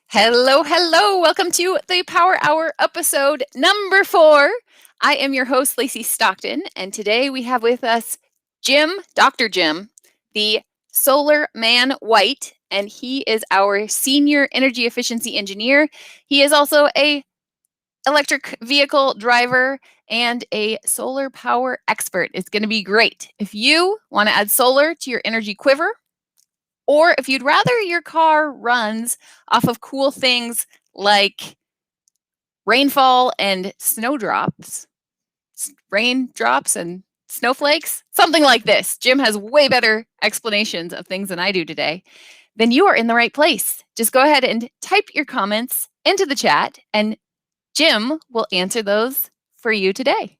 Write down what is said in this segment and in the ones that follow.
Hello, hello. Welcome to the Power Hour episode number 4. I am your host, Lacy Stockton, and today we have with us Dr. Jim, the Solar Man White, and he is our senior energy efficiency engineer. He is also a electric vehicle driver and a solar power expert. It's going to be great. If you want to add solar to your energy quiver, or if you'd rather your car runs off of cool things like rainfall and snowdrops, raindrops and snowflakes, something like this. Jim has way better explanations of things than I do today. Then you are in the right place. Just go ahead and type your comments into the chat, and Jim will answer those for you today.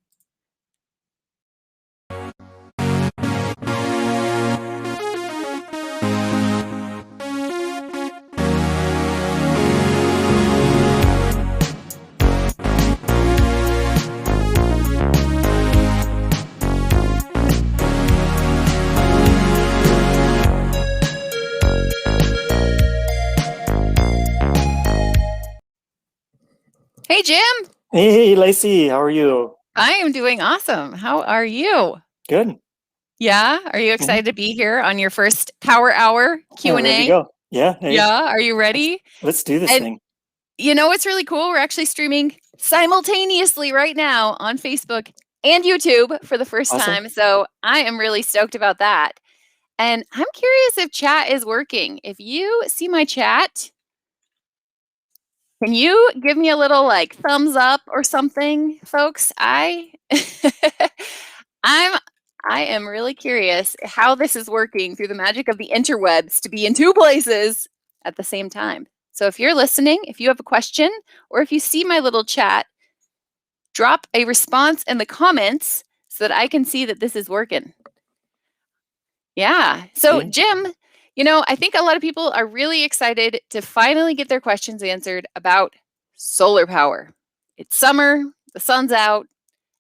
Hey, Jim. Hey, Lacy, how are you? I am doing awesome. How are you? Good. Yeah? Are you excited to be here on your first Power Hour Q&A? Ready to go. Yeah. Hey, Yeah? Are you ready? let's do this thing. You know what's really cool? We're actually streaming simultaneously right now on Facebook and YouTube for the first time. So I am really stoked about that. And I'm curious if chat is working. If you see my chat, can you give me a little like thumbs up or something, folks? I am really curious how this is working through the magic of the interwebs to be in two places at the same time. So if you're listening, if you have a question, or if you see my little chat, drop a response in the comments so that I can see that this is working. Yeah. So Jim, I think a lot of people are really excited to finally get their questions answered about solar power. It's summer, the sun's out,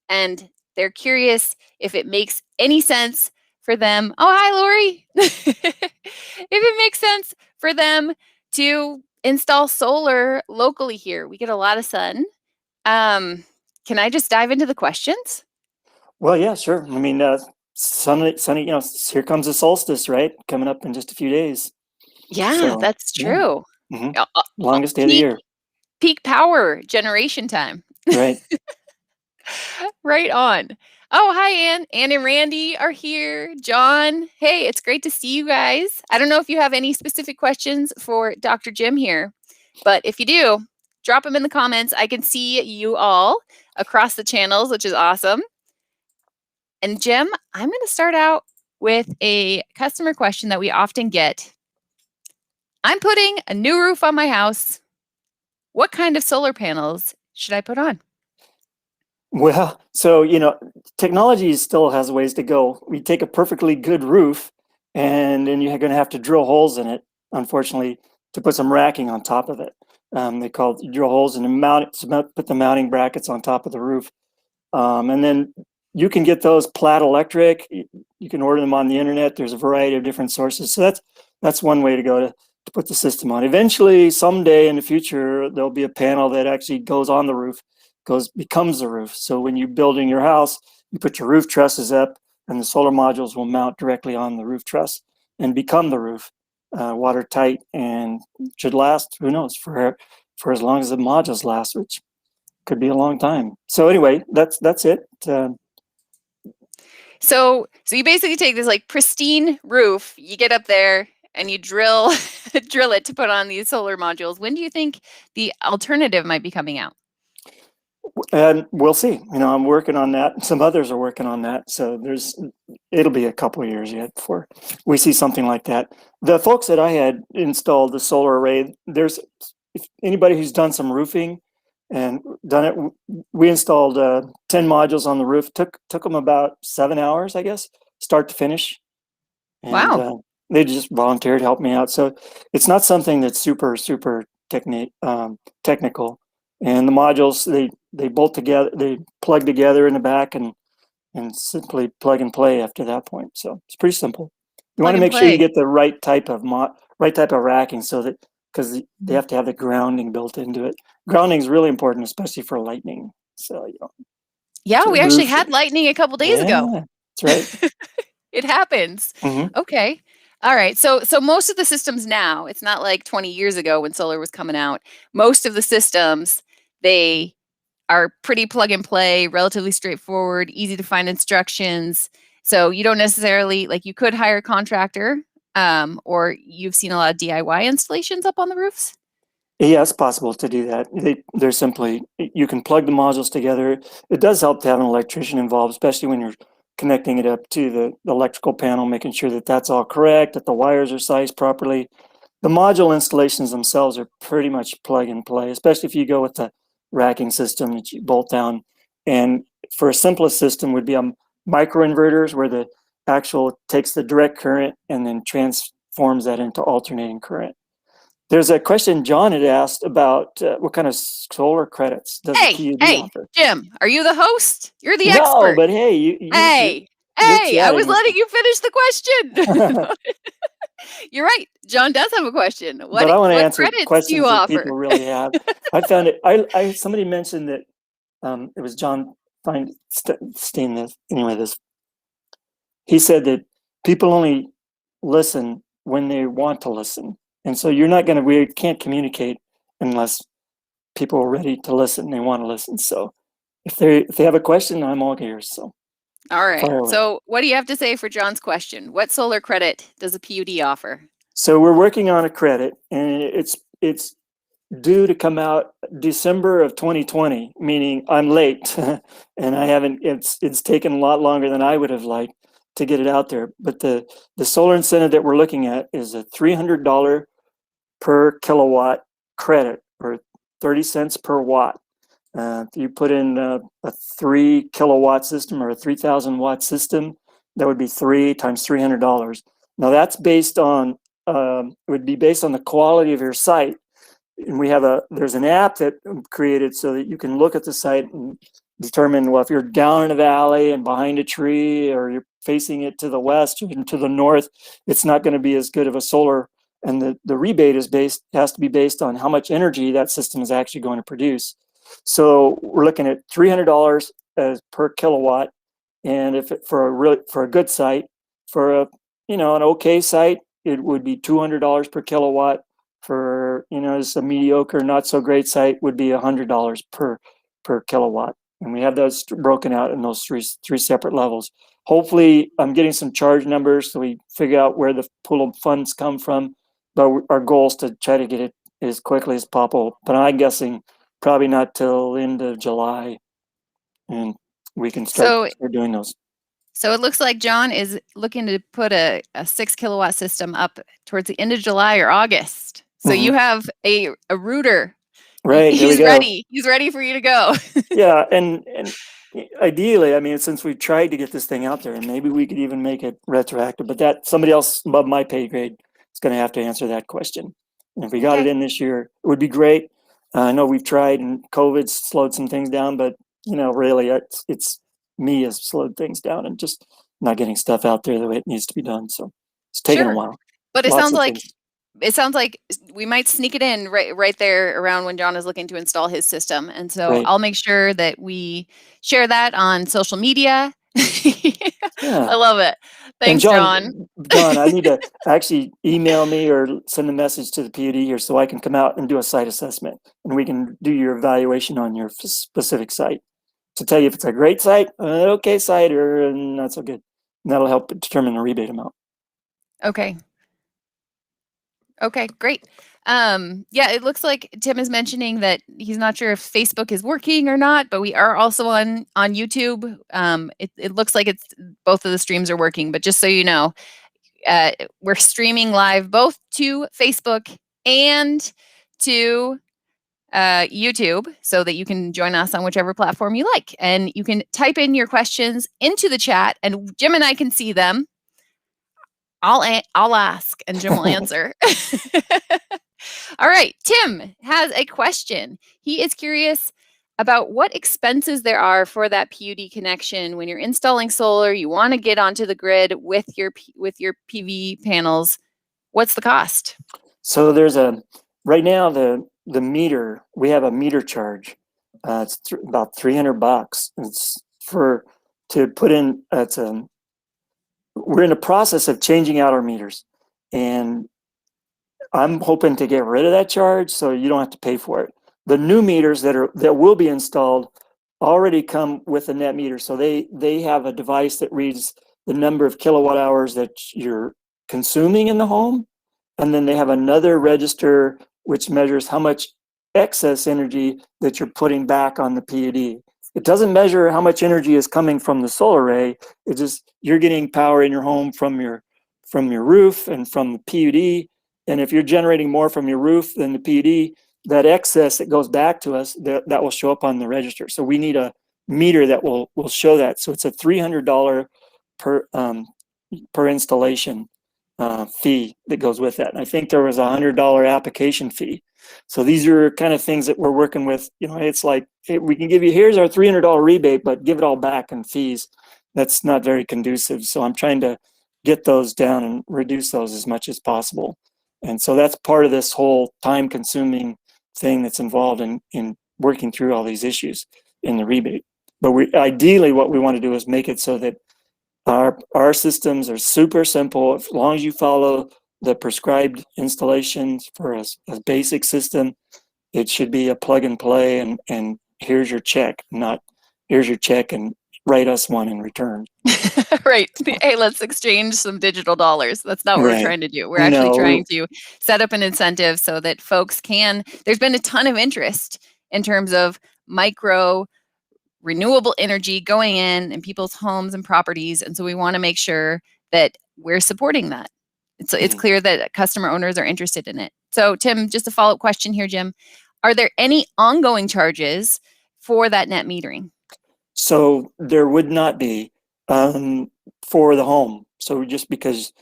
and they're curious if it makes any sense for them. Oh, hi, Lori. If it makes sense for them to install solar locally here. We get a lot of sun. Can I just dive into the questions? Well, yeah, sure. I mean, sunny, here comes the solstice, right? Coming up in just a few days. Yeah, so, that's true. Yeah. Mm-hmm. Longest day of the year. Peak power generation time. Right. Right on. Oh, hi, Ann. Ann and Randy are here. John, hey, it's great to see you guys. I don't know if you have any specific questions for Dr. Jim here, but if you do, drop them in the comments. I can see you all across the channels, which is awesome. And Jim, I'm going to start out with a customer question that we often get. I'm putting a new roof on my house. What kind of solar panels should I put on? Well, so, technology still has ways to go. We take a perfectly good roof, and then you're going to have to drill holes in it, unfortunately, to put some racking on top of it. They call it drill holes and put the mounting brackets on top of the roof. And then you can get those Plaid Electric. You can order them on the internet. There's a variety of different sources. So that's one way to go to put the system on. Eventually, someday in the future, there'll be a panel that actually goes on the roof, becomes the roof. So when you're building your house, you put your roof trusses up, and the solar modules will mount directly on the roof truss and become the roof, watertight, and should last, who knows, for as long as the modules last, which could be a long time. So anyway, that's it. So you basically take this like pristine roof, you get up there and you drill it to put on these solar modules. When do you think the alternative might be coming out? And we'll see. I'm working on that. Some others are working on that. So it'll be a couple of years yet before we see something like that. The folks that I had installed the solar array, if anybody who's done some roofing and done it, we installed 10 modules on the roof. Took them about 7 hours, I guess, start to finish. And, wow. They just volunteered to help me out. So it's not something that's super technical. And the modules, they bolt together, they plug together in the back and simply plug and play after that point. So it's pretty simple. You want to make sure you get the right type of racking, so that, because they have to have the grounding built into it. Grounding is really important, especially for lightning. So, Yeah, we actually had lightning a couple days ago. Yeah, that's right. It happens. Mhm. Okay. All right. So most of the systems now, it's not like 20 years ago when solar was coming out. Most of the systems, they are pretty plug and play, relatively straightforward, easy to find instructions. So you don't necessarily, like, you could hire a contractor, or you've seen a lot of DIY installations up on the roofs. Yeah, it's possible to do that. They're simply, you can plug the modules together. It does help to have an electrician involved, especially when you're connecting it up to the electrical panel, making sure that that's all correct, that the wires are sized properly. The module installations themselves are pretty much plug and play, especially if you go with the racking system that you bolt down. And for a simplest system would be microinverters, where the actual takes the direct current and then transforms that into alternating current. There's a question John had asked about what kind of solar credits does the PUD offer? Jim, are you the host? You're the No, expert. but hey, Hey, I was letting you finish the question. You're right. John does have a question. But I want to answer credits questions do you that offer? people really have. I found it. Somebody mentioned that it was John Feinstein. This he said that people only listen when they want to listen, and so we can't communicate unless people are ready to listen. They want to listen. So if they have a question, I'm all ears. So all right. So what do you have to say for John's question? What solar credit does a PUD offer? So we're working on a credit, and it's due to come out December of 2020, meaning I'm late and I haven't, it's taken a lot longer than I would have liked to get it out there. But the solar incentive that we're looking at is a $300 per kilowatt credit, or 30 cents per watt. If you put in a 3 kilowatt system or a 3,000 watt system, that would be 3 times $300. Now that's based on, it would be based on the quality of your site. And there's an app that created so that you can look at the site and determine, well, if you're down in a valley and behind a tree, or you're facing it to the west or to the north, it's not going to be as good of a solar. And the rebate has to be based on how much energy that system is actually going to produce. So we're looking at $300 per kilowatt. And if for a good site, for an okay site, it would be $200 per kilowatt. For just a mediocre, not so great site, would be $100 per kilowatt. And we have those broken out in those three separate levels. Hopefully, I'm getting some charge numbers so we figure out where the pool of funds come from. But our goal is to try to get it as quickly as possible. But I'm guessing probably not till end of July, and we can start doing those. So it looks like John is looking to put a 6 kilowatt system up towards the end of July or August. So you have a router. Right. He's ready. He's ready for you to go. Yeah. And ideally, I mean, since we tried to get this thing out there, and maybe we could even make it retroactive, but that somebody else above my pay grade is going to have to answer that question. And if we got it in this year, it would be great. I know we've tried, and COVID's slowed some things down, but really it's me has slowed things down and just not getting stuff out there the way it needs to be done. So it's taken a while. But it sounds like we might sneak it in right there around when John is looking to install his system. And so I'll make sure that we share that on social media. I love it. Thanks, John. John, I need to actually email me or send a message to the PUD here so I can come out and do a site assessment, and we can do your evaluation on your specific site to tell you if it's a great site, an okay site, or not so good. And that'll help determine the rebate amount. Okay, great. Yeah, it looks like Tim is mentioning that he's not sure if Facebook is working or not, but we are also on YouTube. It looks like both of the streams are working, but just so you know, we're streaming live both to Facebook and to YouTube, so that you can join us on whichever platform you like. And you can type in your questions into the chat, and Jim and I can see them. I'll ask, and Jim will answer. All right, Tim has a question. He is curious about what expenses there are for that PUD connection when you're installing solar. You want to get onto the grid with your PV panels. What's the cost? So there's right now the meter, we have a meter charge. It's about $300. It's to put in. We're in the process of changing out our meters, and I'm hoping to get rid of that charge so you don't have to pay for it. The new meters that will be installed already come with a net meter, so they have a device that reads the number of kilowatt hours that you're consuming in the home, and then they have another register which measures how much excess energy that you're putting back on the PUD. It doesn't measure how much energy is coming from the solar array. It's just you're getting power in your home from your roof and from the PUD. And if you're generating more from your roof than the PUD, that excess that goes back to us, that will show up on the register. So we need a meter that will show that. So it's a $300 per installation fee that goes with that. And I think there was a $100 application fee. So these are kind of things that we're working with. It's like, hey, we can give you, here's our $300 rebate, but give it all back in fees. That's not very conducive. So I'm trying to get those down and reduce those as much as possible. And so that's part of this whole time consuming thing that's involved in working through all these issues in the rebate. But ideally what we want to do is make it so that our systems are super simple. As long as you follow the prescribed installations for a basic system, it should be a plug and play, and here's your check, not here's your check and write us one in return. Right. Hey, let's exchange some digital dollars. That's not what we're trying to do. We're actually trying to set up an incentive so that folks there's been a ton of interest in terms of micro renewable energy going in people's homes and properties. And so we want to make sure that we're supporting that. So it's clear that customer owners are interested in it. So Tim, just a follow-up question here, Jim. Are there any ongoing charges for that net metering? So there would not be for the home. So just because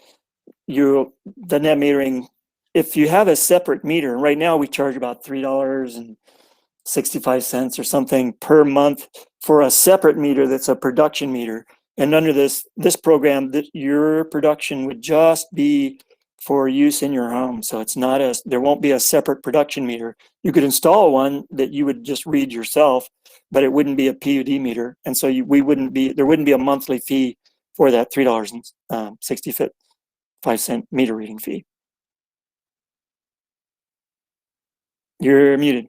the net metering, if you have a separate meter, right now we charge about $3.65 or something per month for a separate meter that's a production meter. And under this program, that your production would just be for use in your home. So it's not there won't be a separate production meter. You could install one that you would just read yourself, but it wouldn't be a PUD meter. And so there wouldn't be a monthly fee for that $3.65 meter reading fee. You're muted.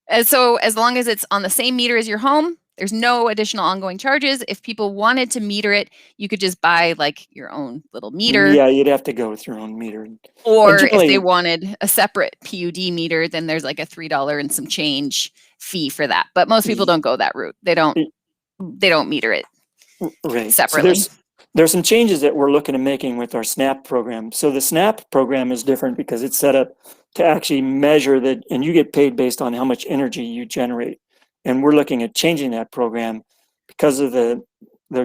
And so as long as it's on the same meter as your home, there's no additional ongoing charges. If people wanted to meter it, you could just buy like your own little meter. Yeah, you'd have to go with your own meter. Or if they wanted a separate PUD meter, then there's like a $3 and some change fee for that. But most people don't go that route. They don't meter it separately. So there's some changes that we're looking at making with our SNAP program. So the SNAP program is different because it's set up to actually measure that, and you get paid based on how much energy you generate. And we're looking at changing that program because of the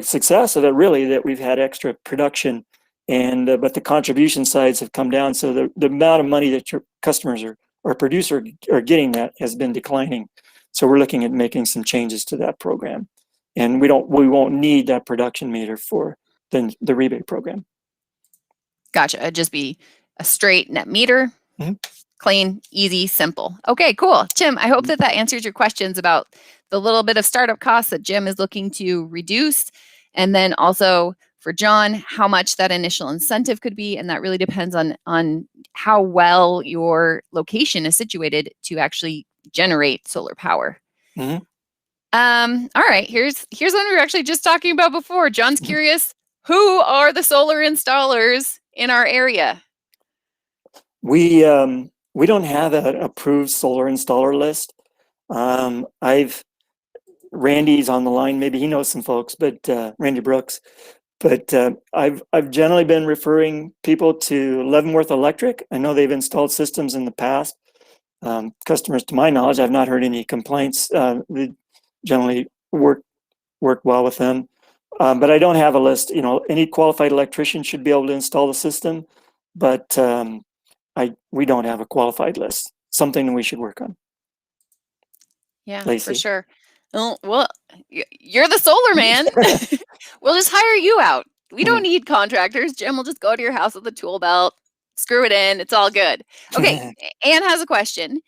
success of it, really, that we've had extra production, and but the contribution sides have come down. So the amount of money that your customers or producer are getting that has been declining. So we're looking at making some changes to that program, and we won't need that production meter for the rebate program. Gotcha. It'd just be a straight net meter. Clean, easy, simple. Okay, cool. Jim, I hope that answers your questions about the little bit of startup costs that Jim is looking to reduce. And then also for John, how much that initial incentive could be. And that really depends on how well your location is situated to actually generate solar power. All right, here's one we were actually just talking about before. John's curious, who are the solar installers in our area? We don't have an approved solar installer list. Randy's on the line. Maybe he knows some folks, but Randy Brooks. But I've generally been referring people to Leavenworth Electric. I know they've installed systems in the past. Customers, to my knowledge, I've not heard any complaints. They generally work well with them. But I don't have a list. Any qualified electrician should be able to install the system, but we don't have a qualified list. Something we should work on. Yeah, Lacy. For sure. Well, you're the solar man. We'll just hire you out. We don't need contractors. Jim will just go to your house with a tool belt, screw it in. It's all good. Okay, Anne has a question.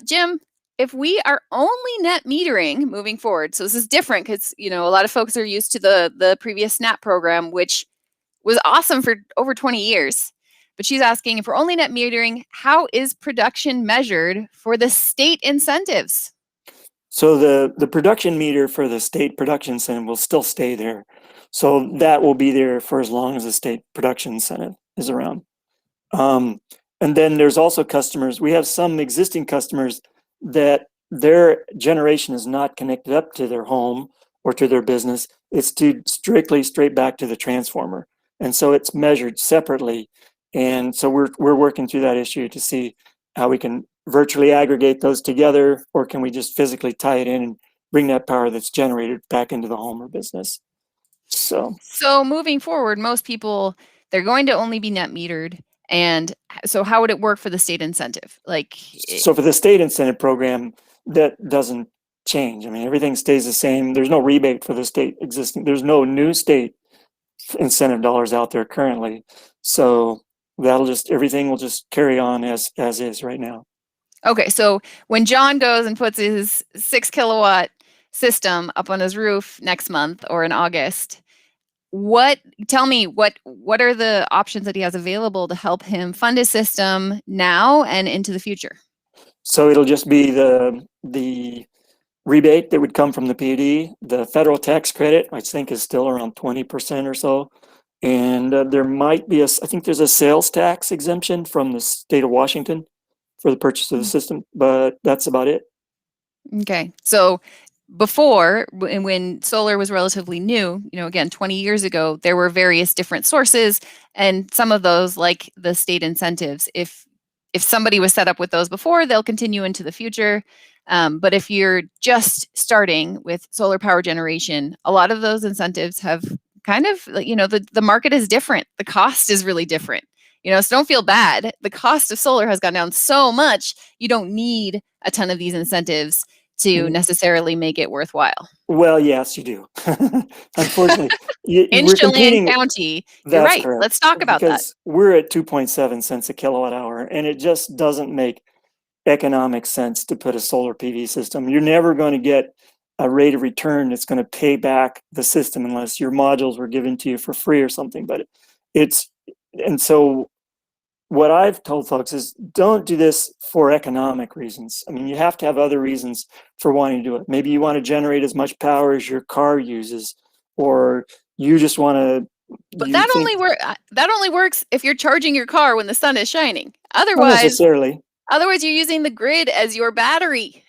Jim, if we are only net metering moving forward, so this is different because a lot of folks are used to the previous SNAP program, which was awesome for over 20 years. But she's asking, if we're only net metering, how is production measured for the state incentives? So the production meter for the state production incentive will still stay there. So that will be there for as long as the state production incentive is around. And then there's also customers. We have some existing customers that their generation is not connected up to their home or to their business. It's strictly straight back to the transformer. And so it's measured separately. And so we're working through that issue to see how we can virtually aggregate those together, or can we just physically tie it in and bring that power that's generated back into the home or business. So moving forward, most people, they're going to only be net metered. And so how would it work for the state incentive? So for the state incentive program, that doesn't change. I mean, everything stays the same. There's no rebate for the state existing. There's no new state incentive dollars out there currently. So everything will just carry on as is right now. Okay, so when John goes and puts his 6 kilowatt system up on his roof next month or in August, tell me what are the options that he has available to help him fund his system now and into the future? So it'll just be the rebate that would come from the PUD. The federal tax credit, I think, is still around 20% or so. And there might be I think there's a sales tax exemption from the state of Washington for the purchase of the system, but that's about it. Okay. So before, when solar was relatively new, again, 20 years ago, there were various different sources, and some of those, like the state incentives, if somebody was set up with those before, they'll continue into the future. But if you're just starting with solar power generation, a lot of those incentives have kind of, the market is different. The cost is really different. So don't feel bad. The cost of solar has gone down so much, you don't need a ton of these incentives to necessarily make it worthwhile. Well, yes, you do. Unfortunately, in we're Chelan County, you're That's right. correct. Let's talk about because we're at 2.7 cents a kilowatt hour, and it just doesn't make economic sense to put a solar PV system. You're never going to get a rate of return that's going to pay back the system unless your modules were given to you for free or something. But and so what I've told folks is, don't do this for economic reasons. I mean, you have to have other reasons for wanting to do it. Maybe you want to generate as much power as your car uses, or you just want to. But that only works if you're charging your car when the sun is shining. Not Otherwise, necessarily. you're using the grid as your battery.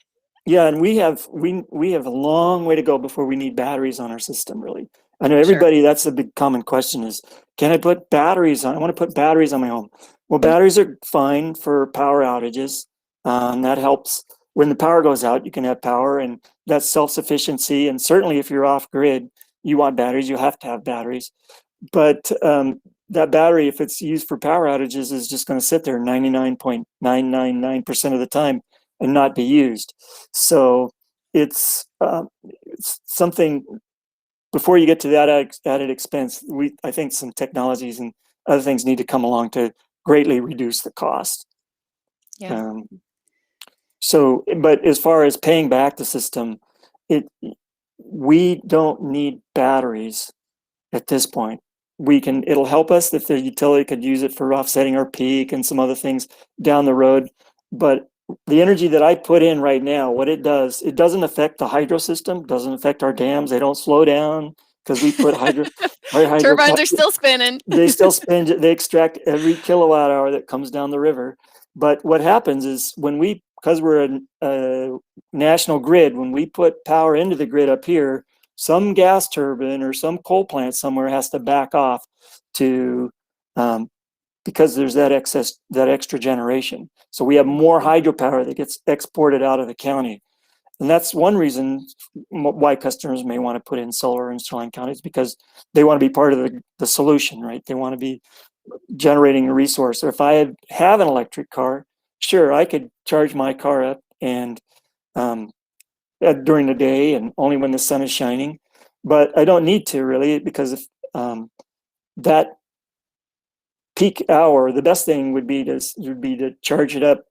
Yeah, and we have a long way to go before we need batteries on our system, really. I know everybody, that's a big common question is, can I put batteries on? I want to put batteries on my home. Well, batteries are fine for power outages. That helps. When the power goes out, you can have power, and that's self-sufficiency. And certainly if you're off grid, you want batteries, you have to have batteries. But that battery, if it's used for power outages, is just going to sit there 99.999% of the time and not be used. So it's something. Before you get to that added expense, I think some technologies and other things need to come along to greatly reduce the cost. Yeah. But as far as paying back the system, we don't need batteries at this point. It'll help us if the utility could use it for offsetting our peak and some other things down the road. But the energy that I put in right now, what it does, it doesn't affect the hydro system, doesn't affect our dams. They don't slow down because we put hydro. Turbines are still spinning. They still spin. They extract every kilowatt hour that comes down the river. But what happens is because we're a national grid, when we put power into the grid up here, some gas turbine or some coal plant somewhere has to back off to because there's that extra generation. So we have more hydropower that gets exported out of the county. And that's one reason why customers may want to put in solar in surrounding counties, because they want to be part of the solution, right? They want to be generating a resource. Or if I have an electric car, sure, I could charge my car up and during the day and only when the sun is shining. But I don't need to really, because if that peak hour, the best thing would be to charge it up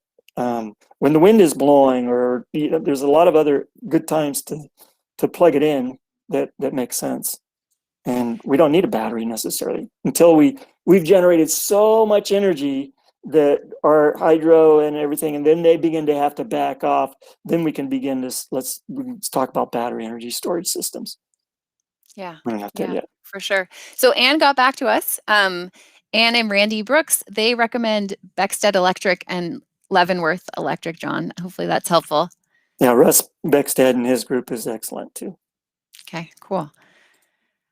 when the wind is blowing, or there's a lot of other good times to plug it in that makes sense. And we don't need a battery necessarily until we've generated so much energy that our hydro and everything, and then they begin to have to back off. Then we can begin to let's talk about battery energy storage systems. Yeah, We're not there yet. for sure. So Anne got back to us. Anne and Randy Brooks, they recommend Beckstead Electric and Leavenworth Electric, John. Hopefully that's helpful. Yeah, Russ Beckstead and his group is excellent too. Okay, cool.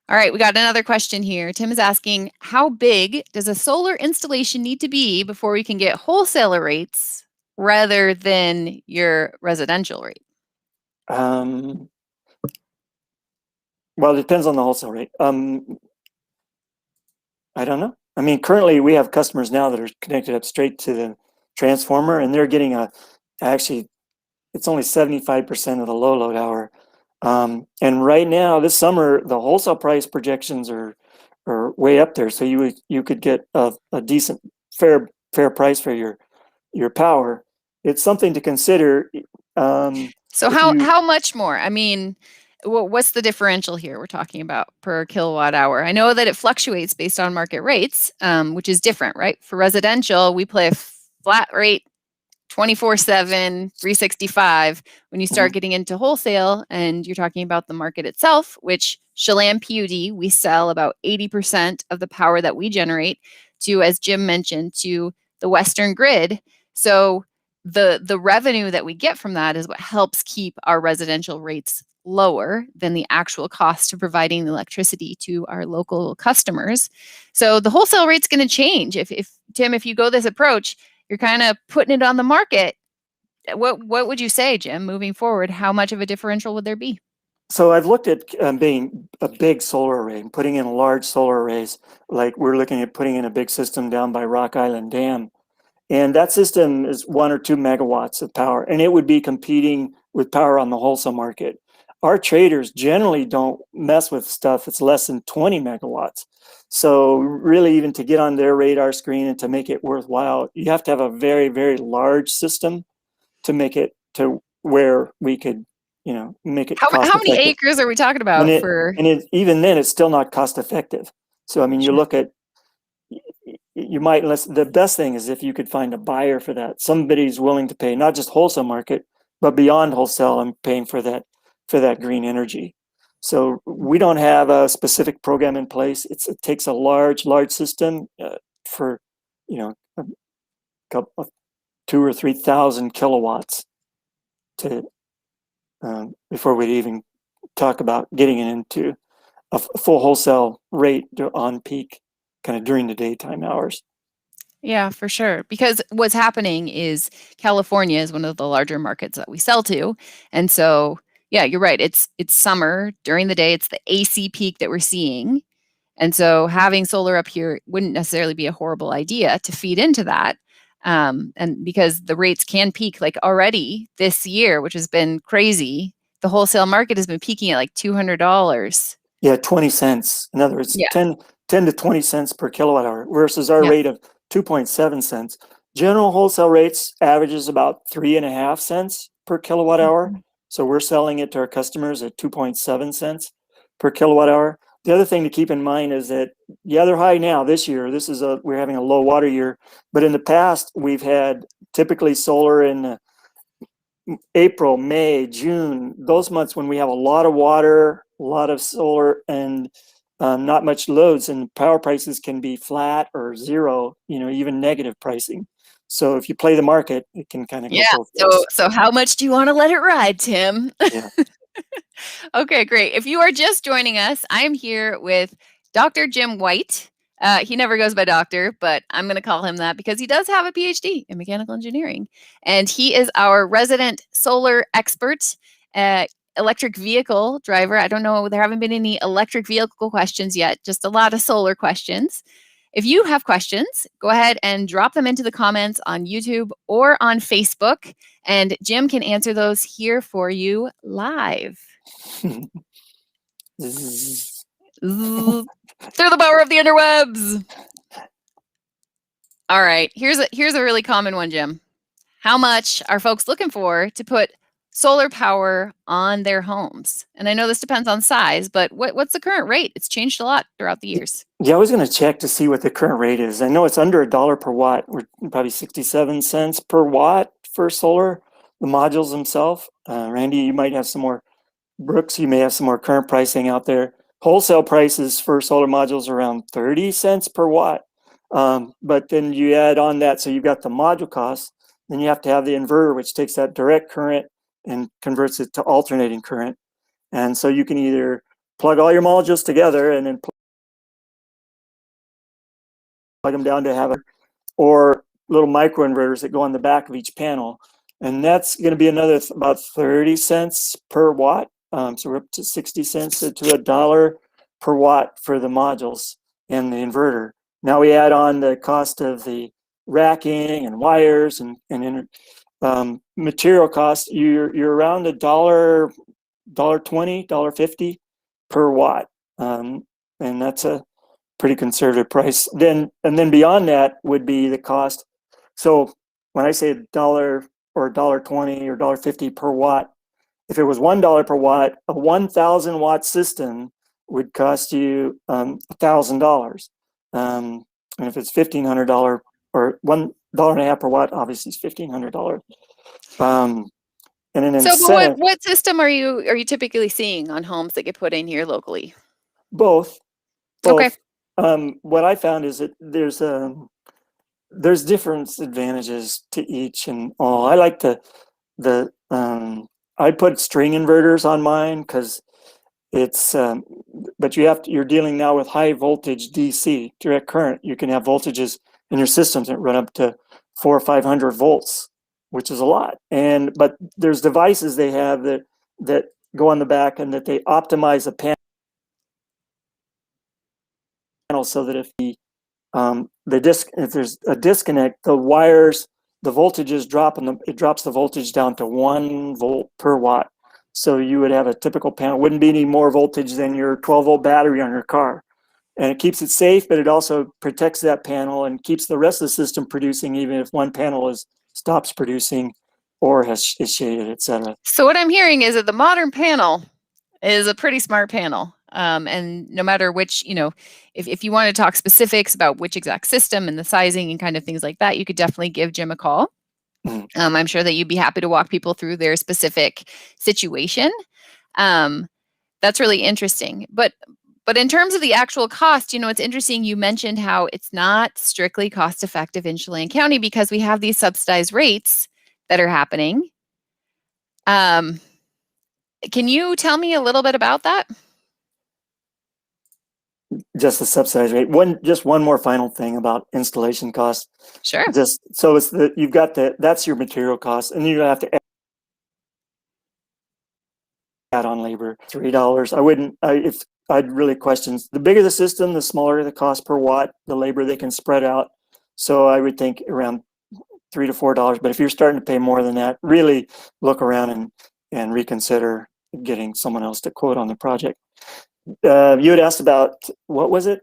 All right, we got another question here. Tim is asking, how big does a solar installation need to be before we can get wholesaler rates rather than your residential rate? Well, it depends on the wholesale rate. I don't know. I mean, currently we have customers now that are connected up straight to the transformer, and they're getting actually, it's only 75% of the low load hour. And right now, this summer, the wholesale price projections are way up there. So you could get a decent fair price for your power. It's something to consider. So how much more? I mean, what's the differential here we're talking about per kilowatt hour? I know that it fluctuates based on market rates, which is different, right? For residential, we play a flat rate 24/7, 365. When you start getting into wholesale and you're talking about the market itself, which Chelan PUD, we sell about 80% of the power that we generate to, as Jim mentioned, to the Western grid. So the revenue that we get from that is what helps keep our residential rates lower than the actual cost of providing the electricity to our local customers. So the wholesale rate's going to change. If Tim, if you go this approach, you're kind of putting it on the market. What would you say, Jim, moving forward? How much of a differential would there be? So I've looked at being a big solar array and putting in large solar arrays. Like we're looking at putting in a big system down by Rock Island Dam. And that system is 1 or 2 megawatts of power, and it would be competing with power on the wholesale market. Our traders generally don't mess with stuff that's less than 20 megawatts. So really, even to get on their radar screen and to make it worthwhile, you have to have a very, very large system to make it to where we could, make it cost How many effective. acres are we talking about Even then, it's still not cost effective. So, I mean, you look at, the best thing is if you could find a buyer for that. Somebody's willing to pay, not just wholesale market, but beyond wholesale, and paying for that green energy. So we don't have a specific program in place. It takes a large system for, a couple of 2,000 or 3,000 kilowatts to before we'd even talk about getting it into a full wholesale rate on peak, kind of during the daytime hours. Yeah, for sure. Because what's happening is California is one of the larger markets that we sell to. And so, yeah, you're right. It's summer during the day. It's the AC peak that we're seeing. And so having solar up here wouldn't necessarily be a horrible idea to feed into that. And because the rates can peak like already this year, which has been crazy, the wholesale market has been peaking at like $200. Yeah, 20 cents. In other words, 10 to 20 cents per kilowatt hour versus our rate of 2.7 cents. General wholesale rates averages about 3.5 cents per kilowatt hour. So we're selling it to our customers at 2.7 cents per kilowatt hour. The other thing to keep in mind is that, they're high now this year. We're having a low water year, but in the past we've had typically solar in April, May, June, those months when we have a lot of water, a lot of solar, and not much loads, and power prices can be flat or zero, even negative pricing. So if you play the market, it can kind of go both ways. So how much do you want to let it ride, Tim? Yeah. Okay, great. If you are just joining us, I'm here with Dr. Jim White. He never goes by doctor, but I'm going to call him that because he does have a PhD in mechanical engineering. And he is our resident solar expert, electric vehicle driver. I don't know, there haven't been any electric vehicle questions yet, just a lot of solar questions. If you have questions, go ahead and drop them into the comments on YouTube or on Facebook, and Jim can answer those here for you live. Through the power of the interwebs. All right, here's a really common one, Jim. How much are folks looking for to put solar power on their homes? And I know this depends on size, but what's the current rate? It's changed a lot throughout the years. Yeah, I was going to check to see what the current rate is. I know it's under $1 per watt. We're probably 67 cents per watt for solar, the modules themselves. Randy, you might have some more. Brooks, you may have some more current pricing out there. Wholesale prices for solar modules are around 30 cents per watt. But then you add on that, so you've got the module cost, then you have to have the inverter, which takes that direct current and converts it to alternating current. And so you can either plug all your modules together and then plug them down to have a, or little microinverters that go on the back of each panel. And that's going to be another about 30 cents per watt. So we're up to 60 cents to $1 per watt for the modules and the inverter. Now we add on the cost of the racking and wires and material cost. You're around $1, $1.20, $1.50 per watt. And that's a pretty conservative price. Then beyond that would be the cost. So when I say $1 or $1.20 or $1.50 per watt, if it was $1 per watt, a 1,000 watt system would cost you $1,000. And if it's $1,500 or $1.50 per watt, obviously it's $1,500. And an incentive. But what system are you typically seeing on homes that get put in here locally? Both. Okay. What I found is that there's different advantages to each and all. I like I put string inverters on mine because it's but you're dealing now with high voltage DC direct current. You can have voltages in your systems that run up to 400 or 500 volts, which is a lot. But there's devices they have that go on the back and that they optimize the panel so that if if there's a disconnect, the wires, the voltages drop and it drops the voltage down to 1 volt per watt. So you would have a typical panel, wouldn't be any more voltage than your 12-volt battery on your car. And it keeps it safe, but it also protects that panel and keeps the rest of the system producing, even if one panel stops producing or is shaded, etc. So what I'm hearing is that the modern panel is a pretty smart panel. And no matter which, if you want to talk specifics about which exact system and the sizing and kind of things like that, you could definitely give Jim a call. I'm sure that you'd be happy to walk people through their specific situation. That's really interesting. But in terms of the actual cost, it's interesting. You mentioned how it's not strictly cost effective in Chelan County because we have these subsidized rates that are happening. Can you tell me a little bit about that? Just the subsidized rate. One more final thing about installation costs. Sure. Just so it's you've got that's your material cost, and you have to add on labor $3. I'd really question the bigger the system, the smaller the cost per watt, the labor they can spread out. So I would think around $3 to $4. But if you're starting to pay more than that, really look around and reconsider getting someone else to quote on the project. You had asked about, what was it?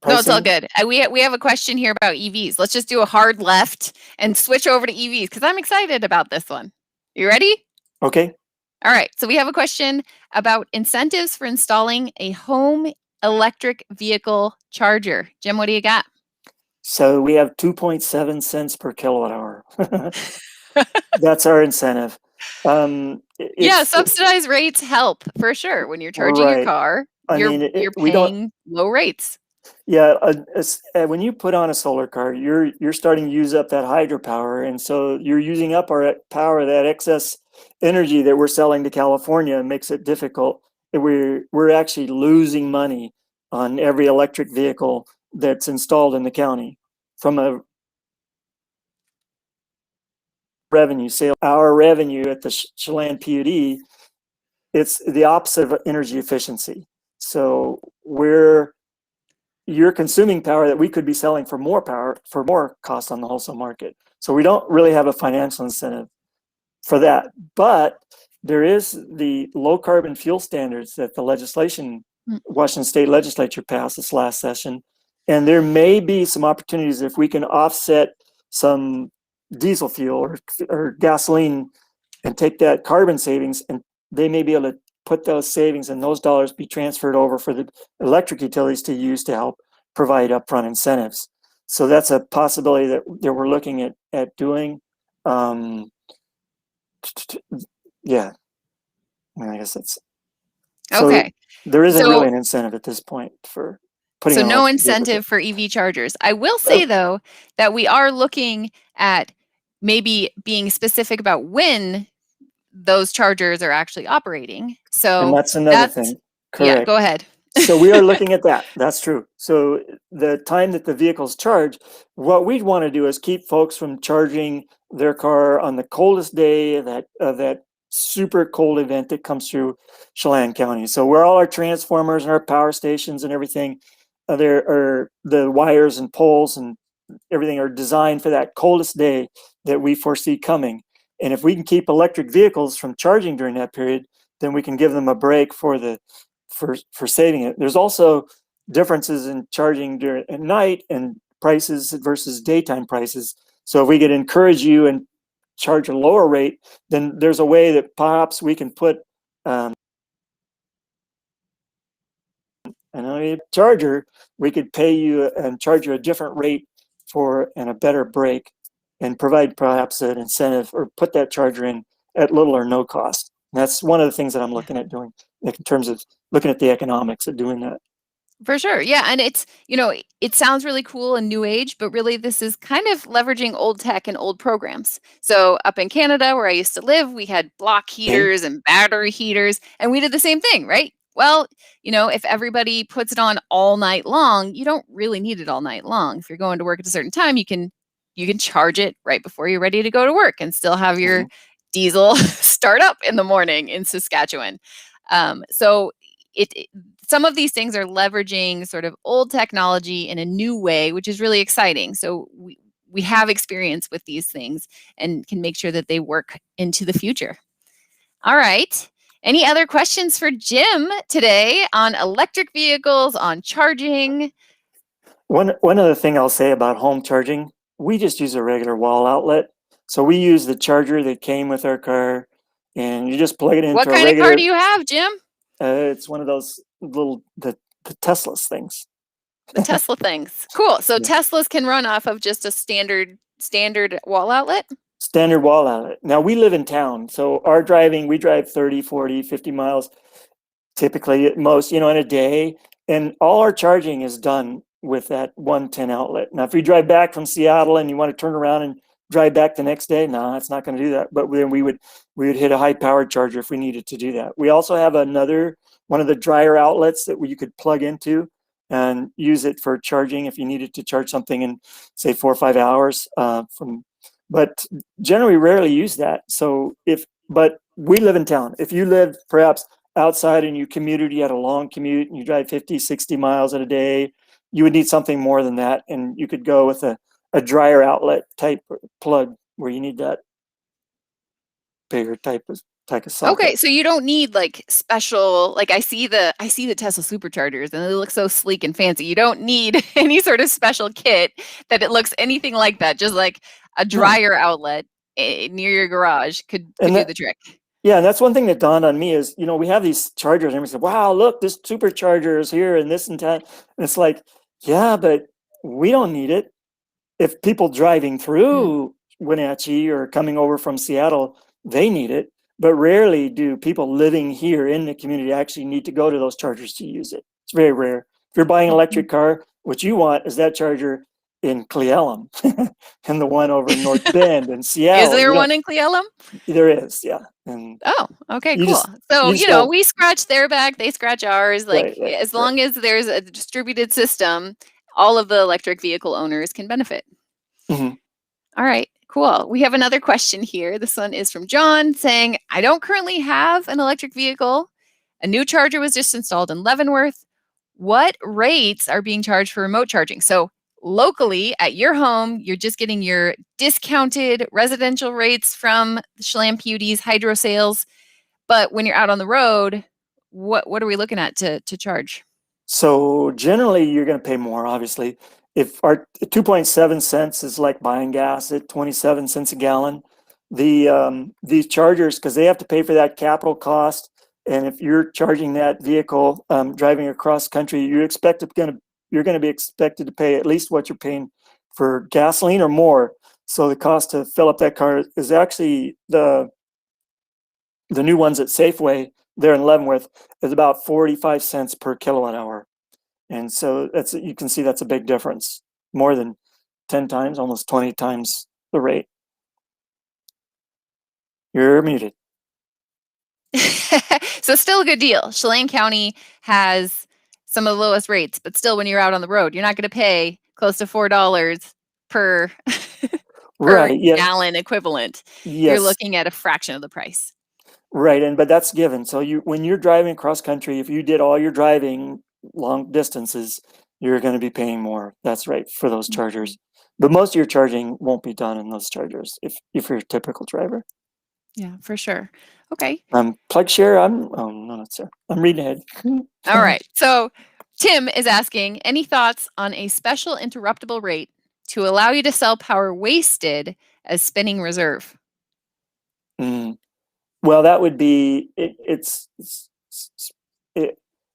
Pricing? No, it's all good. We have a question here about EVs. Let's just do a hard left and switch over to EVs because I'm excited about this one. You ready? Okay. All right. So we have a question about incentives for installing a home electric vehicle charger. Jim, what do you got? So we have 2.7 cents per kilowatt hour. That's our incentive. Subsidized rates help for sure. When you're charging your car, you're paying low rates. Yeah, when you put on a solar car, you're starting to use up that hydropower, and so you're using up our power, that excess energy that we're selling to California makes it difficult. We're actually losing money on every electric vehicle that's installed in the county from a revenue sale. Our revenue at the Chelan PUD, it's the opposite of energy efficiency. So you're consuming power that we could be selling for more power, for more cost on the wholesale market. So we don't really have a financial incentive for that. But there is the low carbon fuel standards that the Washington State Legislature passed this last session. And there may be some opportunities if we can offset some diesel fuel or gasoline and take that carbon savings, and they may be able to put those savings and those dollars be transferred over for the electric utilities to use to help provide upfront incentives. So that's a possibility that we're looking at doing. Yeah, I guess that's so. Okay. There isn't So, really an incentive at this point for putting so on no electric vehicles. incentive for EV chargers. I will say though that we are looking at maybe being specific about when those chargers are actually operating. And So that's another that's, thing. yeah, Correct. go ahead. So we are looking at that. That's true. So the time that the vehicles charge, what we'd want to do is keep folks from charging their car on the coldest day of that super cold event that comes through Chelan County. So where all our transformers and our power stations and everything, there are the wires and poles and everything are designed for that coldest day that we foresee coming. And if we can keep electric vehicles from charging during that period, then we can give them a break for saving it. There's also differences in charging during at night and prices versus daytime prices. So if we could encourage you and charge a lower rate, then there's a way that perhaps we can put a charger. We could pay you and charge you a different rate for and a better break, and provide perhaps an incentive or put that charger in at little or no cost. And that's one of the things that I'm looking at doing in terms of looking at the economics of doing that. For sure. Yeah. And it's, it sounds really cool and new age, but really this is kind of leveraging old tech and old programs. So up in Canada, where I used to live, we had block heaters and battery heaters, and we did the same thing, right? Well, if everybody puts it on all night long, you don't really need it all night long. If you're going to work at a certain time, you can charge it right before you're ready to go to work and still have your diesel start up in the morning in Saskatchewan. So some of these things are leveraging sort of old technology in a new way, which is really exciting. So we have experience with these things and can make sure that they work into the future. All right. Any other questions for Jim today on electric vehicles, on charging? One other thing I'll say about home charging, we just use a regular wall outlet. So we use the charger that came with our car, and you just plug it into What a kind of car regular. do you have, Jim? It's one of those little the Teslas things. The Tesla things. Cool. So Yeah. Teslas can run off of just a standard wall outlet? Standard wall outlet. Now we live in town, so we drive 30, 40, 50 miles typically at most, in a day, and all our charging is done with that 110 outlet. Now, if you drive back from Seattle and you want to turn around and drive back the next day, no, it's not going to do that. But then we would hit a high powered charger if we needed to do that. We also have one of the dryer outlets that you could plug into and use it for charging if you needed to charge something in, say, 4 or 5 hours but generally rarely use that. But we live in town. If you live perhaps outside and you commuted, you had a long commute and you drive 50, 60 miles in a day, you would need something more than that. And you could go with a dryer outlet type plug where you need that bigger type of socket. Okay, so you don't need like special, like I see the Tesla superchargers and they look so sleek and fancy. You don't need any sort of special kit that it looks anything like that. Just like a dryer outlet near your garage could do the trick. Yeah, and that's one thing that dawned on me is, we have these chargers and we said, wow, look, this supercharger is here and this and that. And it's like, yeah, but we don't need it. If people driving through Wenatchee or coming over from Seattle, they need it. But rarely do people living here in the community actually need to go to those chargers to use it. It's very rare. If you're buying an electric car, what you want is that charger in Cle Elum and the one over in North Bend and Seattle. Is there one in Cle Elum? There is, yeah. And okay, cool. So, we scratch their back, they scratch ours. Like, right, as long as there's a distributed system, all of the electric vehicle owners can benefit. Mm-hmm. All right, cool. We have another question here. This one is from John saying, I don't currently have an electric vehicle. A new charger was just installed in Leavenworth. What rates are being charged for remote charging? So locally at your home, you're just getting your discounted residential rates from the Chelan PUD's hydro sales. But when you're out on the road, what are we looking at to charge? So generally, you're going to pay more, obviously. If our 2.7 cents is like buying gas at 27 cents a gallon, these chargers, because they have to pay for that capital cost, and if you're charging that vehicle driving across country, you're going to be expected to pay at least what you're paying for gasoline or more. So the cost to fill up that car is actually the new ones at Safeway there in Leavenworth is about 45 cents per kilowatt hour. And so you can see that's a big difference, more than 10 times, almost 20 times the rate. You're muted. So still a good deal. Chelan County has some of the lowest rates, but still when you're out on the road, you're not going to pay close to $4 per per Right. Yes. gallon equivalent. You're Yes. looking at a fraction of the price. Right. But that's given. So when you're driving cross country, if you did all your driving long distances, you're going to be paying more. That's right, for those chargers. But most of your charging won't be done in those chargers if you're a typical driver. Yeah, for sure. Okay. Plug share. Oh no, not sir. I'm reading ahead. All right. So Tim is asking, any thoughts on a special interruptible rate to allow you to sell power wasted as spinning reserve? Well, that would be it.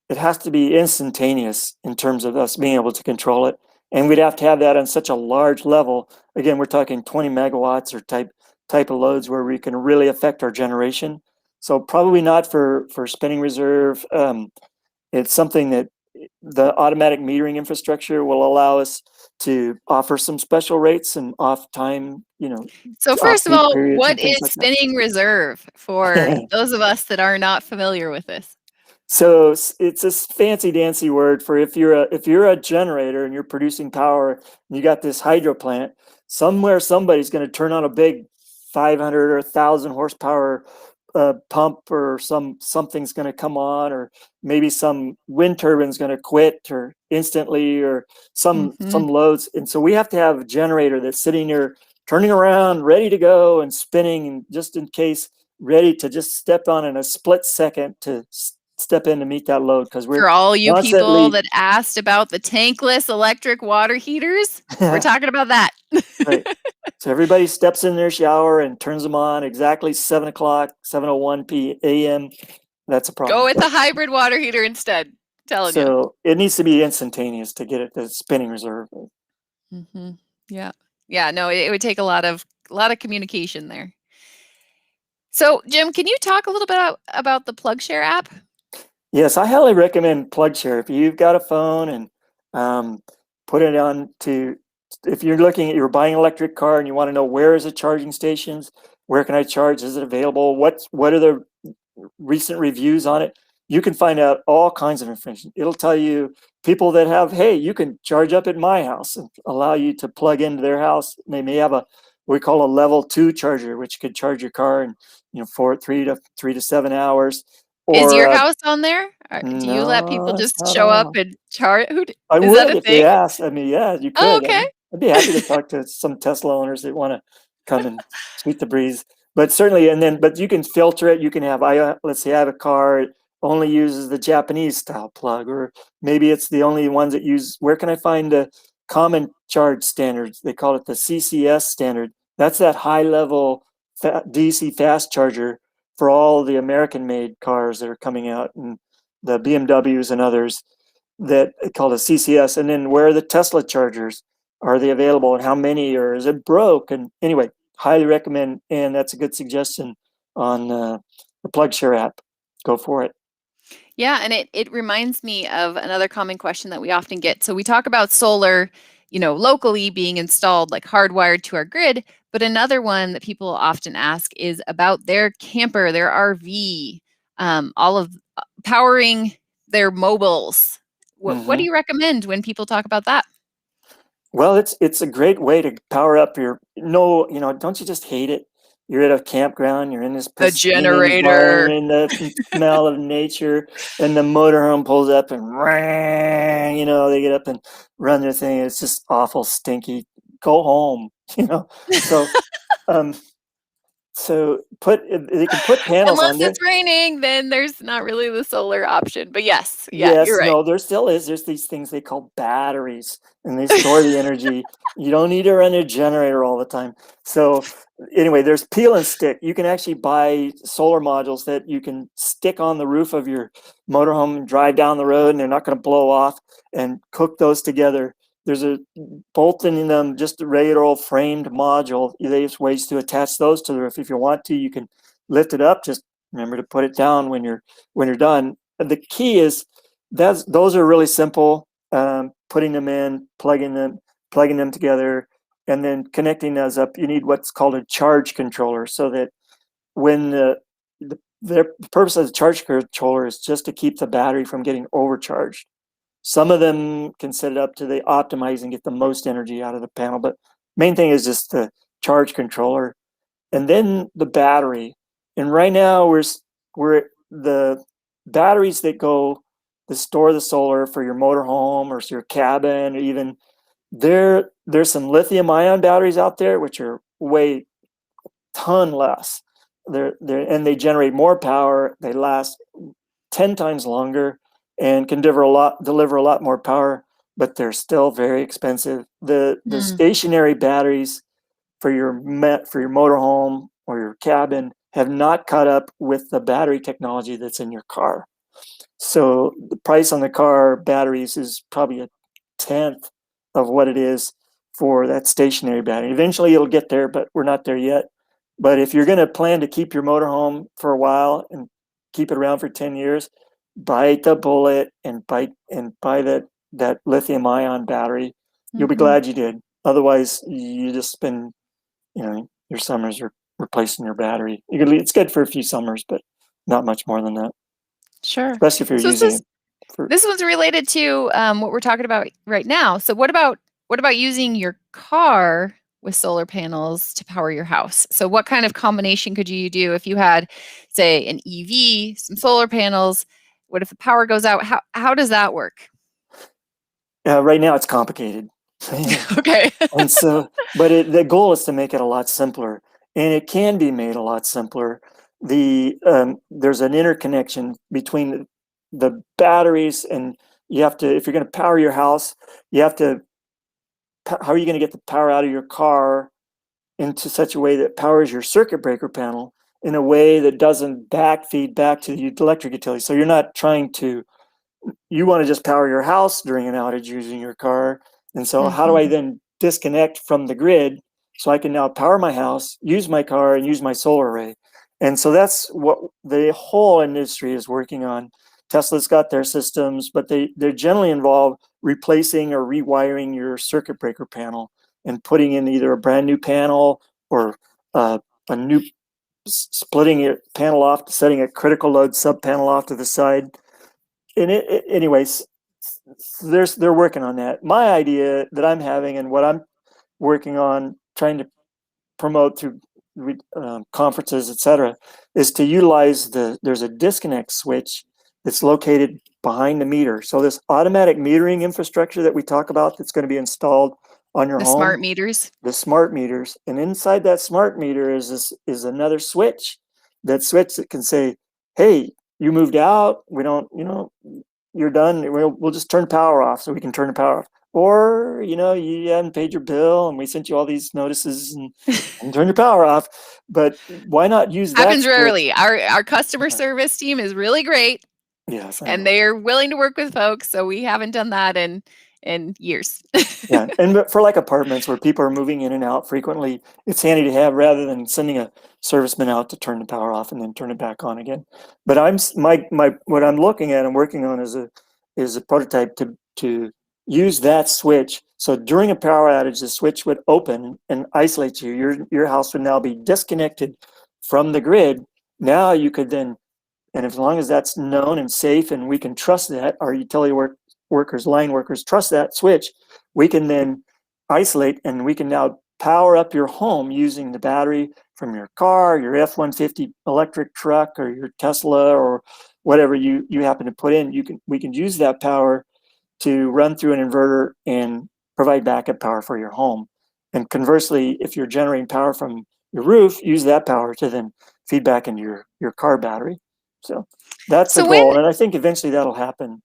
It has to be instantaneous in terms of us being able to control it, and we'd have to have that on such a large level. Again, we're talking 20 megawatts or type of loads where we can really affect our generation. So probably not for spinning reserve. It's something that the automatic metering infrastructure will allow us to offer some special rates and off time, So off first of peak all, periods what and things is like spinning reserve for that. those of us that are not familiar with this? So it's this fancy dancy word for if you're a generator and you're producing power and you got this hydro plant, somewhere somebody's going to turn on a big 500 or 1,000 horsepower pump, or something's going to come on, or maybe some wind turbine's going to quit or instantly, or some loads. And so we have to have a generator that's sitting there turning around, ready to go and spinning, and just in case, ready to just step on in a split second to step in to meet that load, because we're For all you people constantly that asked about the tankless electric water heaters, we're talking about that. right. So everybody steps in their shower and turns them on exactly 7 o'clock, 7:01 p.m. That's a Go problem. with the hybrid water heater instead. Telling you. So it needs to be instantaneous to get it to spinning reserve. Yeah. Yeah, no, it would take a lot of communication there. So, Jim, can you talk a little bit about the PlugShare app? Yes, I highly recommend PlugShare. If you've got a phone and put it on to, if you're buying an electric car and you want to know where is the charging stations, where can I charge, is it available, what are the recent reviews on it, you can find out all kinds of information. It'll tell you people that have, hey, you can charge up at my house, and allow you to plug into their house. They may have what we call a level 2 charger, which could charge your car in for 3 to 7 hours. Is Or your house on there? Or do you let people no, it's just not show up all. and charge? I Is that would a if they thing? asked. I mean, yeah, you Oh, could. okay. I'd be happy to talk to some Tesla owners that want to come and sweet the breeze. But certainly, but you can filter it. You can have, let's say I have a car, it only uses the Japanese style plug, or maybe it's the only ones that use, where can I find the common charge standards? They call it the CCS standard. That's that high level DC fast charger for all the American made cars that are coming out, and the BMWs and others, that called a CCS. And then where are the Tesla chargers? Are they available, and how many, or is it broke? And anyway, highly recommend, and that's a good suggestion on the PlugShare app. Go for it. Yeah, and it reminds me of another common question that we often get. So we talk about solar, locally being installed, like hardwired to our grid, but another one that people often ask is about their camper, their RV, all of powering their mobiles. What do Mm-hmm. you recommend when people talk about that? Well, it's a great way to power up your, no, don't you just hate it? You're at a campground, you're in this The pristine generator. environment, the smell of nature, and the motorhome pulls up and they get up and run their thing. It's just awful, stinky. Go home, So um, So they can put panels on Unless there. it's raining, then there's not really the solar option. But yes, yeah, you're Yes, right. no, there still is. There's these things they call batteries, and they store the energy. You don't need to run a generator all the time. So anyway, there's peel and stick. You can actually buy solar modules that you can stick on the roof of your motorhome and drive down the road, and they're not going to blow off, and cook those together. There's a bolt in them, just a regular old framed module. There's ways to attach those to the roof. If you want to, you can lift it up. Just remember to put it down when you're done. The key is those are really simple. Putting them in, plugging them together, and then connecting those up. You need what's called a charge controller, so that when the purpose of the charge controller is just to keep the battery from getting overcharged. Some of them can set it up to the optimize and get the most energy out of the panel, but main thing is just the charge controller, and then the battery. And right now we're the batteries that store the solar for your motorhome or your cabin, or even there's some lithium ion batteries out there which are way ton less. And they generate more power. They last 10 times longer and can deliver a lot more power, but they're still very expensive. The Hmm. stationary batteries for your motorhome or your cabin have not caught up with the battery technology that's in your car. So the price on the car batteries is probably a tenth of what it is for that stationary battery. Eventually it'll get there, but we're not there yet. But if you're going to plan to keep your motorhome for a while and keep it around for 10 years, bite the bullet and buy that lithium ion battery. You'll be Hmm. glad you did. Otherwise, you just spend, your summers are replacing your battery. It's good for a few summers, but not much more than that, Sure. especially if you're So using it for. this one's related to what we're talking about right now. So what about using your car with solar panels to power your house? So what kind of combination could you do if you had, say, an EV, some solar panels? What if the power goes out? How does that work? Right now it's complicated. Okay. And so, but the goal is to make it a lot simpler, and it can be made a lot simpler. There's an interconnection between the batteries, and you have to, if you're going to power your house, you have to, how are you going to get the power out of your car into such a way that powers your circuit breaker panel in a way that doesn't feed back to the electric utility? So you're not trying to, you want to just power your house during an outage using your car. And so how do I Hmm. then disconnect from the grid so I can now power my house, use my car, and use my solar array? And so that's what the whole industry is working on. Tesla's got their systems, but they generally involve replacing or rewiring your circuit breaker panel and putting in either a brand new panel or a new splitting your panel off, setting a critical load sub panel off to the side. And anyways, they're working on that. My idea that I'm having and what I'm working on trying to promote through conferences, etc., is to utilize there's a disconnect switch that's located behind the meter. So this automatic metering infrastructure that we talk about that's going to be installed on your The home, smart meters. the smart meters, and inside that smart meter is another switch. That switch that can say, "Hey, you moved out. We don't, you're done. We'll just turn power off so we can turn the power off." Or, you haven't paid your bill and we sent you all these notices and turn your power off. But why not use that Happens switch? rarely. Our customer service team is really great Yes, I and know. they are willing to work with folks, so we haven't done that in years. Yeah, and for like apartments where people are moving in and out frequently, it's handy to have rather than sending a serviceman out to turn the power off and then turn it back on again. But my what I'm looking at and working on is a prototype to use that switch. So during a power outage, the switch would open and isolate you. Your house would now be disconnected from the grid. Now you could then, and as long as that's known and safe and we can trust that, our workers, line workers trust that switch, we can then isolate and we can now power up your home using the battery from your car, your F-150 electric truck, or your Tesla, or whatever you happen to put in. We can use that power to run through an inverter and provide backup power for your home. And conversely, if you're generating power from roof, use that power to then feed back into your car battery. So that's the So when goal, and I think eventually that'll happen.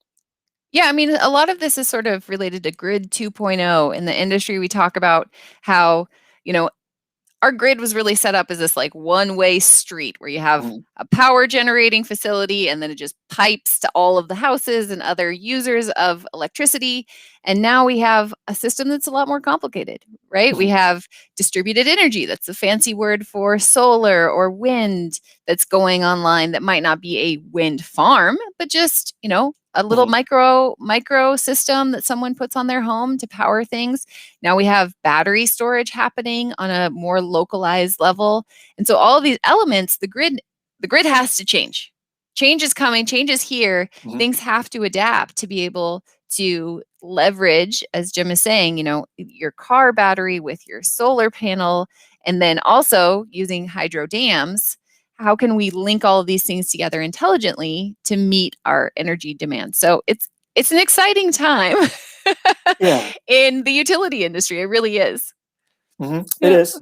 Yeah, I mean, a lot of this is sort of related to Grid 2.0. In the industry. We talk about how, you know, our grid was really set up as this like one-way street where you have Mhm. a power generating facility and then it just pipes to all of the houses and other users of electricity. And now we have a system that's a lot more complicated, right? We Mhm. have distributed energy. That's a fancy word for solar or wind that's going online that might not be a wind farm, but just, a little Mhm. micro system that someone puts on their home to power things. Now we have battery storage happening on a more localized level. And so all of these elements, the grid has to change. Change is coming, change is here. Mhm. Things have to adapt to be able to leverage, as Jim is saying, your car battery with your solar panel, and then also using hydro dams. How can we link all of these things together intelligently to meet our energy demand? So it's an exciting time Yeah. in the utility industry. It really is. It Yeah. is.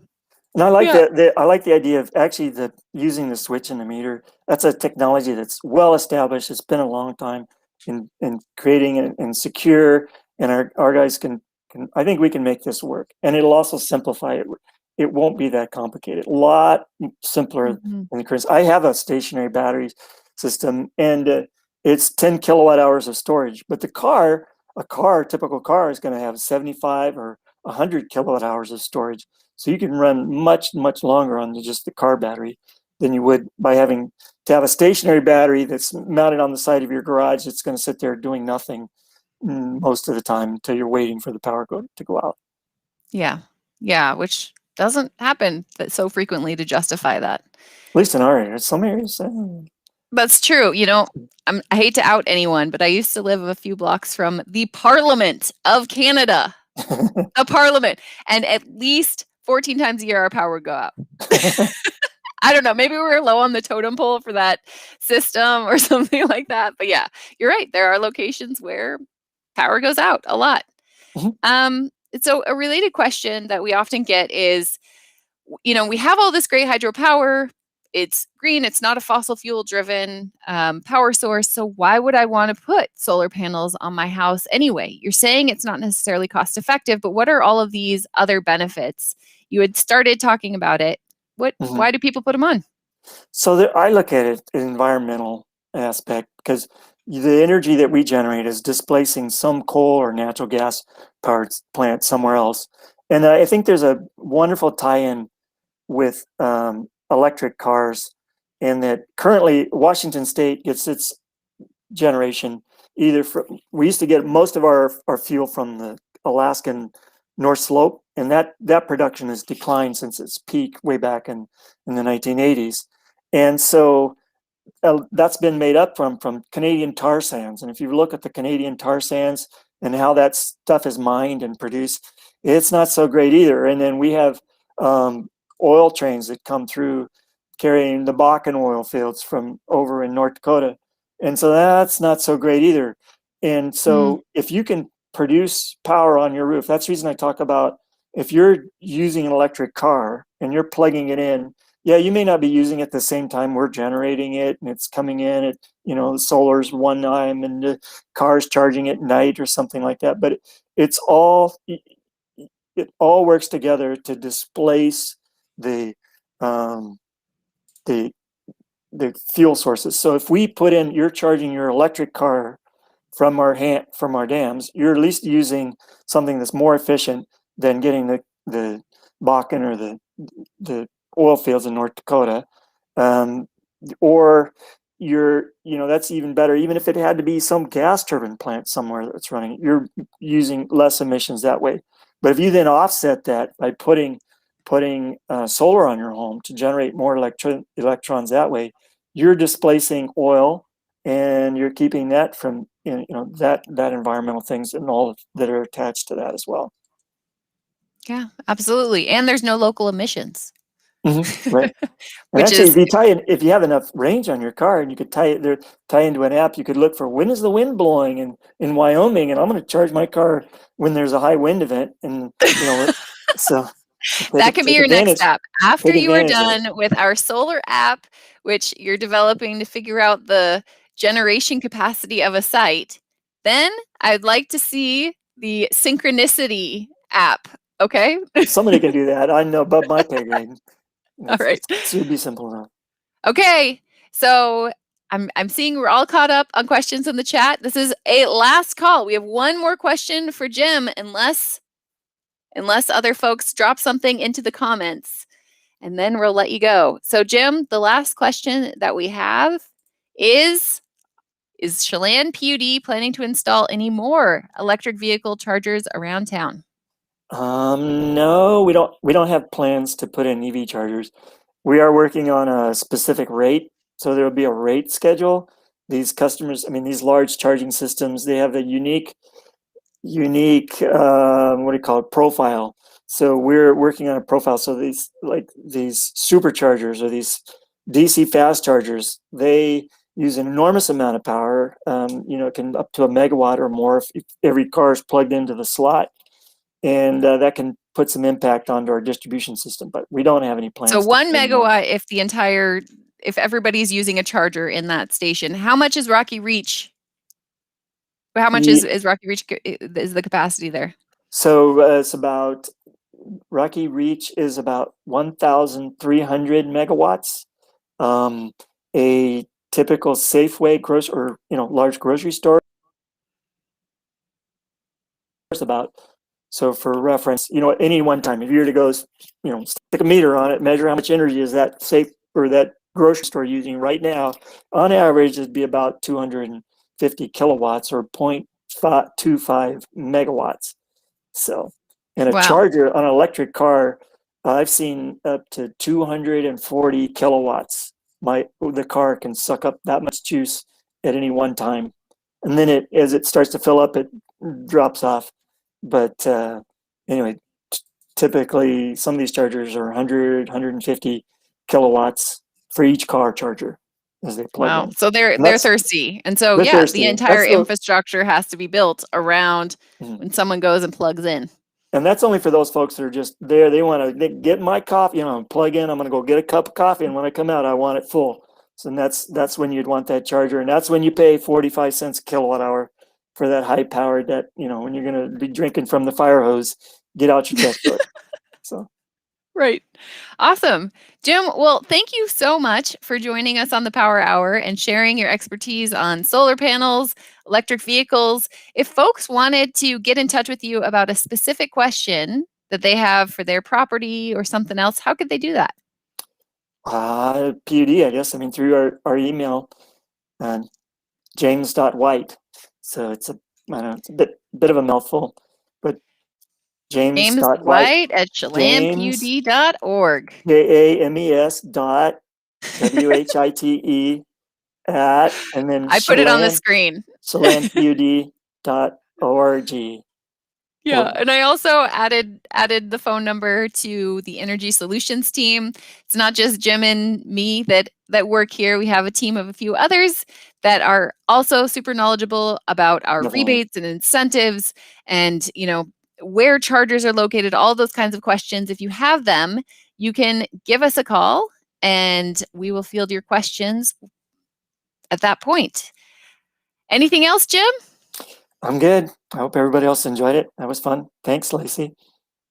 And I like Yeah. I like the idea of actually using the switch in the meter. That's a technology that's well established. It's been a long time in creating and secure. And our guys can I think we can make this work. And it'll also simplify it. It won't be that complicated. A lot simpler Mhm. than the current. I have a stationary battery system, and it's 10 kilowatt hours of storage. But a typical car is going to have 75 or 100 kilowatt hours of storage. So you can run much, much longer on just the car battery than you would by having to have a stationary battery that's mounted on the side of your garage that's going to sit there doing nothing most of the time until you're waiting for the power to go out. Yeah. Yeah. Which doesn't happen so frequently to justify that. At least in our area. Some areas. That's true. I hate to out anyone, but I used to live a few blocks from the Parliament of Canada. The Parliament. And at least 14 times a year, our power would go out. I don't know. Maybe we were low on the totem pole for that system or something like that. But yeah, you're right. There are locations where power goes out a lot. Mhm. So a related question that we often get is, we have all this great hydropower. It's green. It's not a fossil fuel driven power source. So why would I want to put solar panels on my house anyway? You're saying it's not necessarily cost effective, but what are all of these other benefits? You had started talking about it. Mhm. Why do people put them on? So I look at it an environmental aspect because the energy that we generate is displacing some coal or natural gas powered plant somewhere else. And I think there's a wonderful tie-in with electric cars, in that currently Washington State gets its generation either from, we used to get most of our fuel from the Alaskan North Slope, and that production has declined since its peak way back in the 1980s. And so that's been made up from Canadian tar sands. And if you look at the Canadian tar sands and how that stuff is mined and produced, it's not so great either. And then we have oil trains that come through carrying the Bakken oil fields from over in North Dakota. And so that's not so great either. And Mm, so if you can produce power on your roof, that's the reason I talk about, if you're using an electric car and you're plugging it in, yeah, you may not be using it at the same time we're generating it, and it's coming in at, the solar's one time and the car's charging at night or something like that. But it's all, it all works together to displace the um, the the fuel sources. So if we put in, you're charging your electric car from our dams, you're at least using something that's more efficient than getting the Bakken or the oil fields in North Dakota. Um, or that's even better. Even if it had to be some gas turbine plant somewhere that's running, you're using less emissions that way. But if you then offset that by putting solar on your home to generate more electrons that way, you're displacing oil, and you're keeping that from that environmental things and all that are attached to that as well. yeah, absolutely. And there's no local emissions, Right. And which actually, is if you have enough range on your car and you could tie into an app, you could look for when is the wind blowing in Wyoming, and I'm going to charge my car when there's a high wind event, and so. That can be your next step. After you are advantage done with our solar app, which you're developing to figure out the generation capacity of a site, then I'd like to see the synchronicity app. Okay. Somebody can do that. I know above my pay grade. All right. It should be simple enough. Okay. So I'm seeing we're all caught up on questions in the chat. This is a last call. We have one more question for Jim, unless other folks drop something into the comments, and then we'll let you go. So Jim, the last question that we have is Chelan PUD planning to install any more electric vehicle chargers around town? No, we don't have plans to put in EV chargers. We are working on a specific rate, so there will be a rate schedule. These customers, I mean, these large charging systems, they have a unique what do you call it, profile. So we're working on a profile. So these superchargers or these DC fast chargers, they use an enormous amount of power. It can up to a megawatt or more if every car is plugged into the slot, and that can put some impact onto our distribution system. But we don't have any plans. So 1 megawatt if everybody's using a charger in that station. How much is Rocky Reach? How much is Rocky Reach is the capacity there? So it's about Rocky Reach is about 1,300 megawatts. A typical Safeway large grocery store is about. So for reference, any one time, if you were to go, stick a meter on it, measure how much energy is that safe or that grocery store using right now, on average, it'd be about 250 kilowatts or 0.25 megawatts. So, and a charger on an electric car, I've seen up to 240 kilowatts. The car can suck up that much juice at any one time. And then as it starts to fill up, it drops off. But anyway, typically some of these chargers are 100, 150 kilowatts for each car charger as they plug in. So they're thirsty. And so, thirsty. The entire infrastructure has to be built around when someone goes and plugs in. And that's only for those folks that are just there. They want to get my coffee, plug in. I'm going to go get a cup of coffee. And when I come out, I want it full. So that's when you'd want that charger. And that's when you pay 45 cents a kilowatt hour for that high powered that, when you're going to be drinking from the fire hose, get out your checkbook. So. Right. Awesome. Jim, well, thank you so much for joining us on the Power Hour and sharing your expertise on solar panels, electric vehicles. If folks wanted to get in touch with you about a specific question that they have for their property or something else, how could they do that? PUD, I guess. Through our email, james.white. So it's a bit of a mouthful, but James White at chelanpud.org. JAMES dot WHITE at, and then I put it on the screen. chelanpud.org. Yeah, and I also added the phone number to the Energy Solutions team. It's not just Jim and me that work here. We have a team of a few others that are also super knowledgeable about our rebates and incentives and, where chargers are located, all those kinds of questions. If you have them, you can give us a call and we will field your questions at that point. Anything else, Jim? I'm good. I hope everybody else enjoyed it. That was fun. Thanks, Lacy.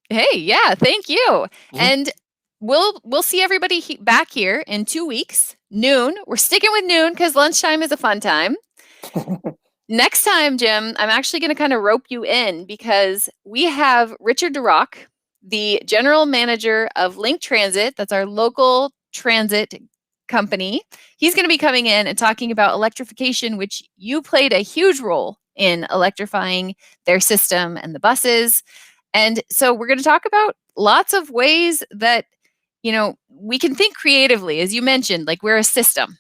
Hey, yeah, thank you. Mm-hmm. And we'll see everybody back here in 2 weeks, noon. We're sticking with noon because lunchtime is a fun time. Next time, Jim, I'm actually going to kind of rope you in because we have Richard DeRock, the general manager of Link Transit. That's our local transit company. He's going to be coming in and talking about electrification, which you played a huge role in electrifying their system and the buses. And so we're going to talk about lots of ways that, we can think creatively, as you mentioned, like we're a system.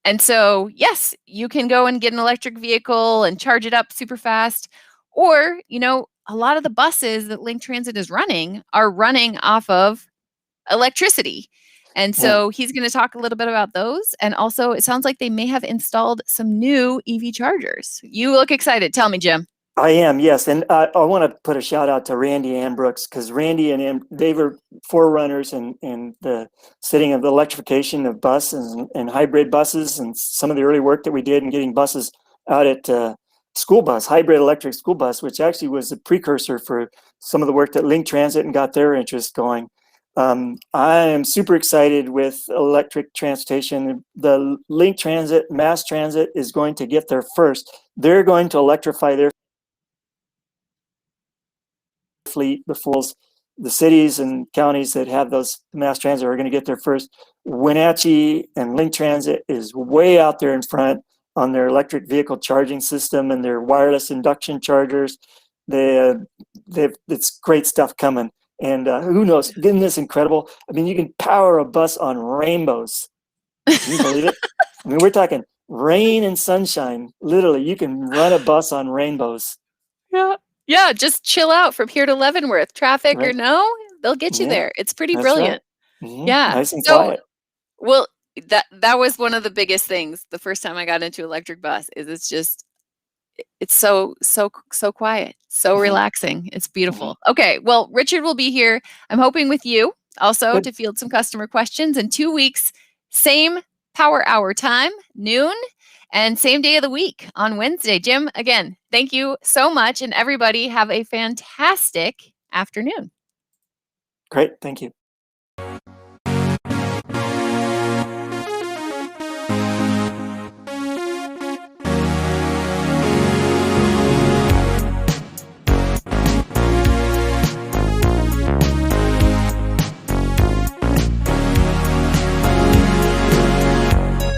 And so, yes, you can go and get an electric vehicle and charge it up super fast. Or, a lot of the buses that Link Transit is running are running off of electricity. And so he's going to talk a little bit about those. And also, it sounds like they may have installed some new EV chargers. You look excited. Tell me, Jim. I am, yes. And I want to put a shout out to Randy Ambrooks, because Randy they were forerunners in the setting of the electrification of buses and hybrid buses, and some of the early work that we did in getting buses out at school bus, hybrid electric school bus, which actually was a precursor for some of the work that Link Transit and got their interest going. I am super excited with electric transportation. The Link Transit, Mass Transit is going to get there first. They're going to electrify their fleet before the cities and counties that have those mass transit are going to get there first. Wenatchee and Link Transit is way out there in front on their electric vehicle charging system and their wireless induction chargers. It's great stuff coming. And who knows? Isn't this incredible? I mean, you can power a bus on rainbows. Can you believe it? I mean, we're talking rain and sunshine. Literally, you can run a bus on rainbows. Yeah. Yeah, just chill out from here to Leavenworth. Traffic or Right? no, they'll get you Yeah, there. It's pretty that's brilliant. right. Yeah. Nice and So, quiet. well, that was one of the biggest things the first time I got into electric bus is it's so quiet, so relaxing. It's beautiful. Okay, well, Richard will be here. I'm hoping with you also Good. to field some customer questions in 2 weeks. Same power hour time, noon, and same day of the week on Wednesday. Jim, again, thank you so much, and everybody have a fantastic afternoon. Great. Thank you.